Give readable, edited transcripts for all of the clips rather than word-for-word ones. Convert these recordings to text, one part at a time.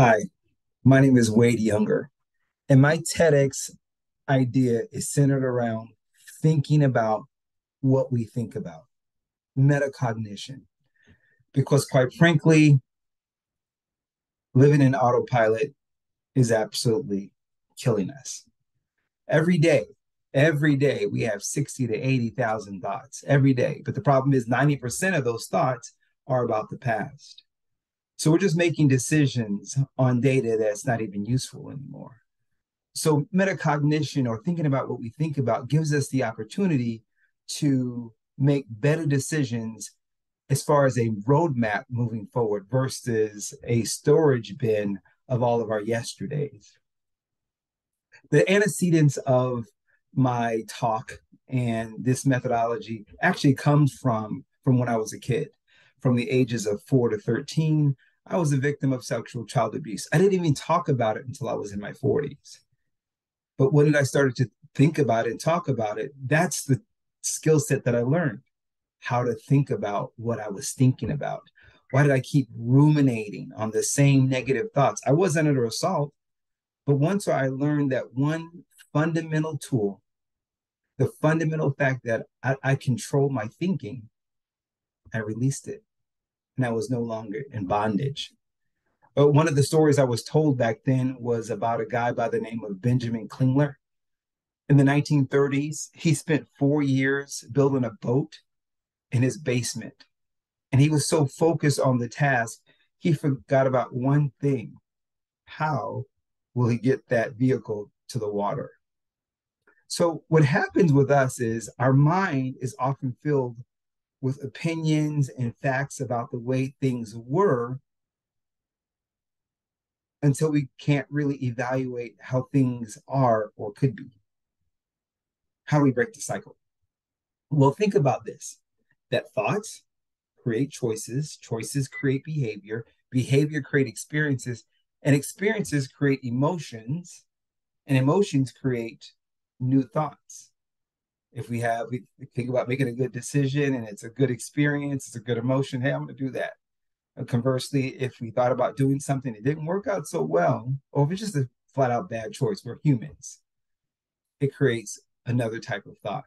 Hi, my name is Wade Younger, and my TEDx idea is centered around thinking about what we think about, metacognition. Because quite frankly, living in autopilot is absolutely killing us. Every day, every day we have 60 to 80,000 thoughts every day. But the problem is 90% of those thoughts are about the past. So we're just making decisions on data that's not even useful anymore. So metacognition, or thinking about what we think about, gives us the opportunity to make better decisions as far as a roadmap moving forward versus a storage bin of all of our yesterdays. The antecedents of my talk and this methodology actually comes from when I was a kid. From the ages of 4 to 13, I was a victim of sexual child abuse. I didn't even talk about it until I was in my 40s. But when I started to think about it and talk about it, that's the skill set that I learned, how to think about what I was thinking about. Why did I keep ruminating on the same negative thoughts? I wasn't under assault, but once I learned that one fundamental tool, the fundamental fact that I control my thinking, I released it and I was no longer in bondage. But one of the stories I was told back then was about a guy by the name of Benjamin Klingler. In the 1930s, he spent 4 years building a boat in his basement. And he was so focused on the task, he forgot about one thing. How will he get that vehicle to the water? So, what happens with us is our mind is often filled with opinions and facts about the way things were until we can't really evaluate how things are or could be. How do we break the cycle? Well, think about this, that thoughts create choices, choices create behavior, behavior create experiences, and experiences create emotions, and emotions create new thoughts. If we think about making a good decision and it's a good experience, it's a good emotion, hey, I'm going to do that. And conversely, if we thought about doing something that didn't work out so well, or if it's just a flat out bad choice, we're humans, it creates another type of thought.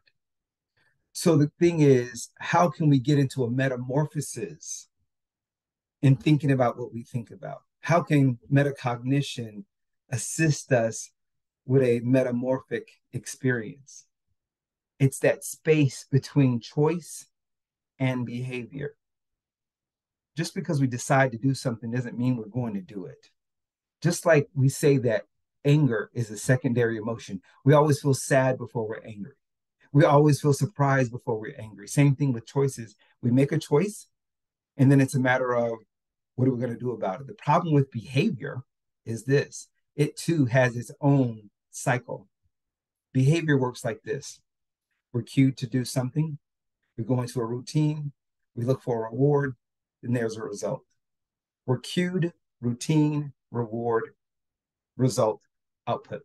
So the thing is, how can we get into a metamorphosis in thinking about what we think about? How can metacognition assist us with a metamorphic experience? It's that space between choice and behavior. Just because we decide to do something doesn't mean we're going to do it. Just like we say that anger is a secondary emotion, we always feel sad before we're angry. We always feel surprised before we're angry. Same thing with choices. We make a choice, and then it's a matter of what are we going to do about it? The problem with behavior is this, it too has its own cycle. Behavior works like this: we're cued to do something, we go into a routine, we look for a reward, then there's a result. We're cued, routine, reward, result, output.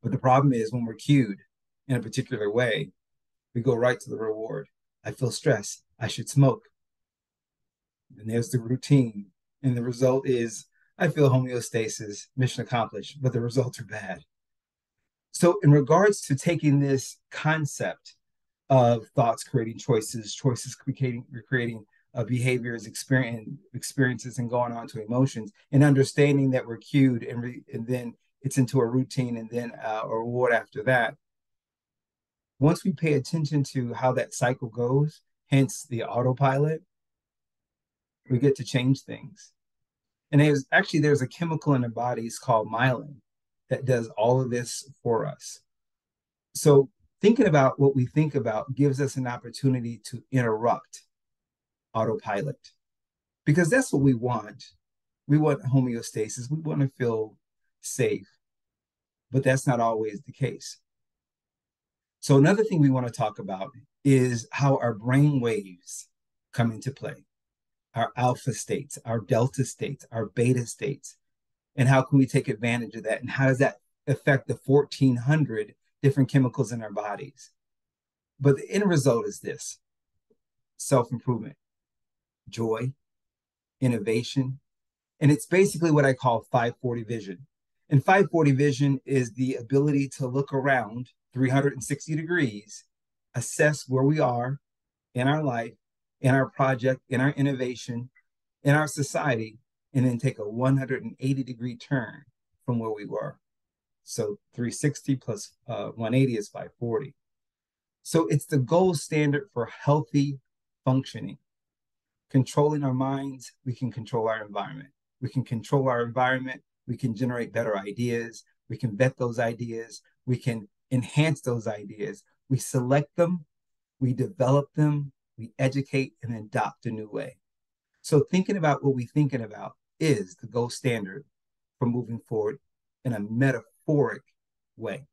But the problem is when we're cued in a particular way, we go right to the reward. I feel stress. I should smoke. And there's the routine. And the result is I feel homeostasis, mission accomplished, but the results are bad. So, in regards to taking this concept of thoughts creating choices, choices creating behaviors, experiences, and going on to emotions, and understanding that we're cued and then it's into a routine and then a reward after that. Once we pay attention to how that cycle goes, hence the autopilot, we get to change things. And there's a chemical in our bodies called myelin that does all of this for us. So thinking about what we think about gives us an opportunity to interrupt autopilot because that's what we want. We want homeostasis. We want to feel safe, but that's not always the case. So another thing we want to talk about is how our brain waves come into play, our alpha states, our delta states, our beta states, and how can we take advantage of that? And how does that affect the 1,400 different chemicals in our bodies? But the end result is this: self improvement, joy, innovation, And it's basically what I call 540 vision. And 540 vision is the ability to look around 360 degrees, assess where we are in our life, in our project, in our innovation, in our society, and then take a 180-degree turn from where we were. So 360 plus 180 is 540. So it's the gold standard for healthy functioning. Controlling our minds, we can control our environment. We can control our environment. We can generate better ideas. We can vet those ideas. We can enhance those ideas. We select them. We develop them. We educate and adopt a new way. So thinking about what we're thinking about is the gold standard for moving forward in a metaphoric way.